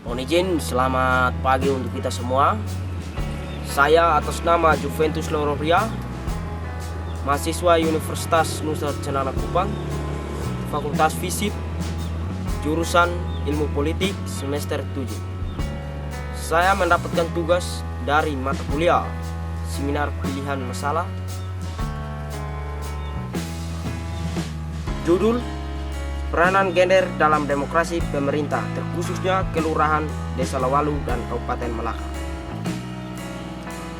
Mohon izin, selamat pagi untuk kita semua. Saya atas nama Juventus Lororia, mahasiswa Universitas Nusa Cenana Kupang, Fakultas Fisip, jurusan Ilmu Politik semester 7. Saya mendapatkan tugas dari mata kuliah Seminar Pilihan Masalah. Judul: Peranan Gender dalam Demokrasi Pemerintah, terkhususnya Kelurahan Desa Lawalu dan Kabupaten Malaka.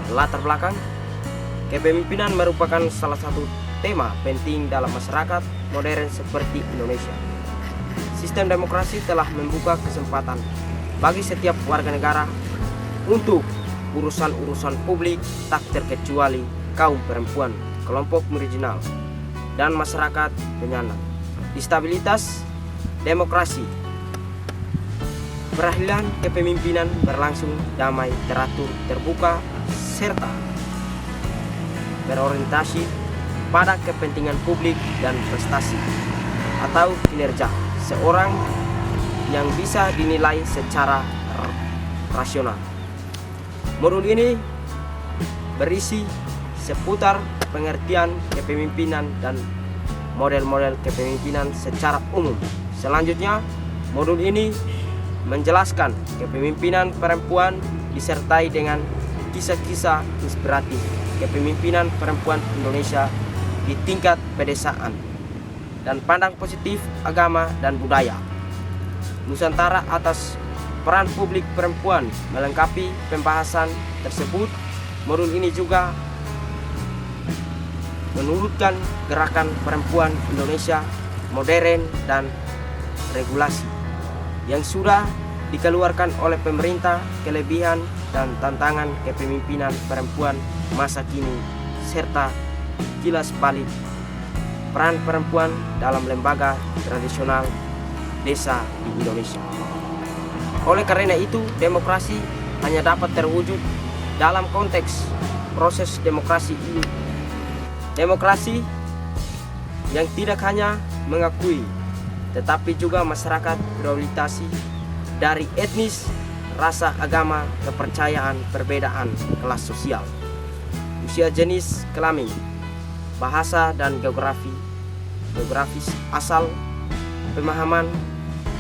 Latar belakang: kepemimpinan merupakan salah satu tema penting dalam masyarakat modern seperti Indonesia. Sistem demokrasi telah membuka kesempatan bagi setiap warga negara untuk urusan-urusan publik, tak terkecuali kaum perempuan, kelompok marginal, dan masyarakat penyandang disabilitas. Demokrasi, peralihan kepemimpinan berlangsung damai, teratur, terbuka, serta berorientasi pada kepentingan publik dan prestasi atau kinerja seorang yang bisa dinilai secara rasional. Modul ini berisi seputar pengertian kepemimpinan dan model-model kepemimpinan secara umum. Selanjutnya, modul ini menjelaskan kepemimpinan perempuan disertai dengan kisah-kisah inspiratif kepemimpinan perempuan Indonesia di tingkat pedesaan dan pandang positif agama dan budaya Nusantara atas peran publik perempuan. Melengkapi pembahasan tersebut, modul ini juga menurutkan gerakan perempuan Indonesia modern dan regulasi yang sudah dikeluarkan oleh pemerintah, kelebihan dan tantangan kepemimpinan perempuan masa kini, serta kilas balik peran perempuan dalam lembaga tradisional desa di Indonesia. Oleh karena itu, demokrasi hanya dapat terwujud dalam konteks proses demokrasi ini. Demokrasi yang tidak hanya mengakui, tetapi juga masyarakat berorientasi dari etnis, rasa, agama, kepercayaan, perbedaan kelas sosial, usia, jenis kelamin, bahasa, dan geografis asal, pemahaman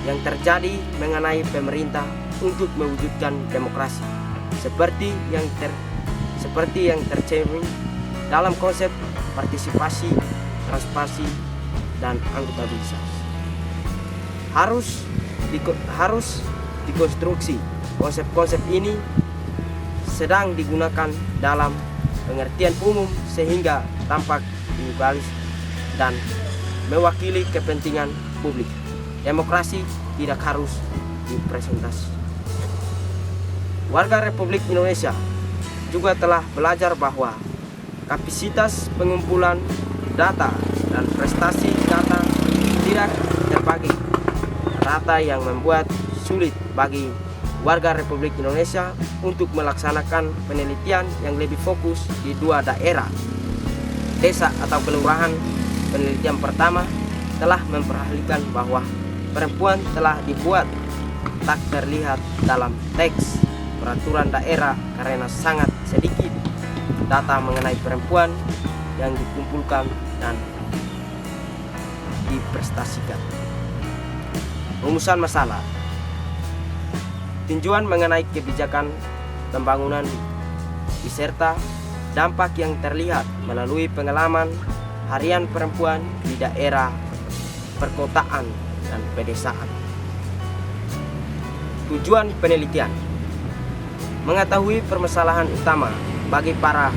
yang terjadi mengenai pemerintah untuk mewujudkan demokrasi seperti yang tercermin dalam konsep partisipasi, transparansi, dan akuntabilitas. Harus dikonstruksi. Konsep-konsep ini sedang digunakan dalam pengertian umum sehingga tampak individualis dan mewakili kepentingan publik. Demokrasi tidak harus dipresentasi. Warga Republik Indonesia juga telah belajar bahwa kapasitas pengumpulan data dan prestasi data tidak terbagi rata yang membuat sulit bagi warga Republik Indonesia untuk melaksanakan penelitian yang lebih fokus di dua daerah desa atau kelurahan. Penelitian pertama telah memperhatikan bahwa perempuan telah dibuat tak terlihat dalam teks peraturan daerah karena sangat sedikit data mengenai perempuan yang dikumpulkan dan diprestasikan. Rumusan masalah, tinjauan mengenai kebijakan pembangunan beserta dampak yang terlihat melalui pengalaman harian perempuan di daerah perkotaan dan pedesaan. Tujuan penelitian: mengetahui permasalahan utama bagi para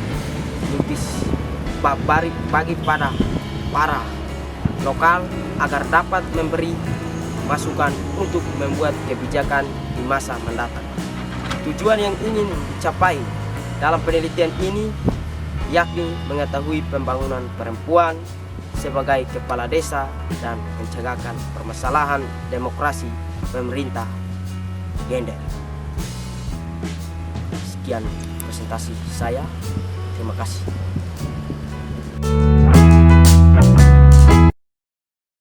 lokal agar dapat memberi masukan untuk membuat kebijakan di masa mendatang. Tujuan yang ingin dicapai dalam penelitian ini yakni mengetahui pembangunan perempuan sebagai kepala desa dan mencegahkan permasalahan demokrasi pemerintah gender. Sekian presentasi saya. Terima kasih.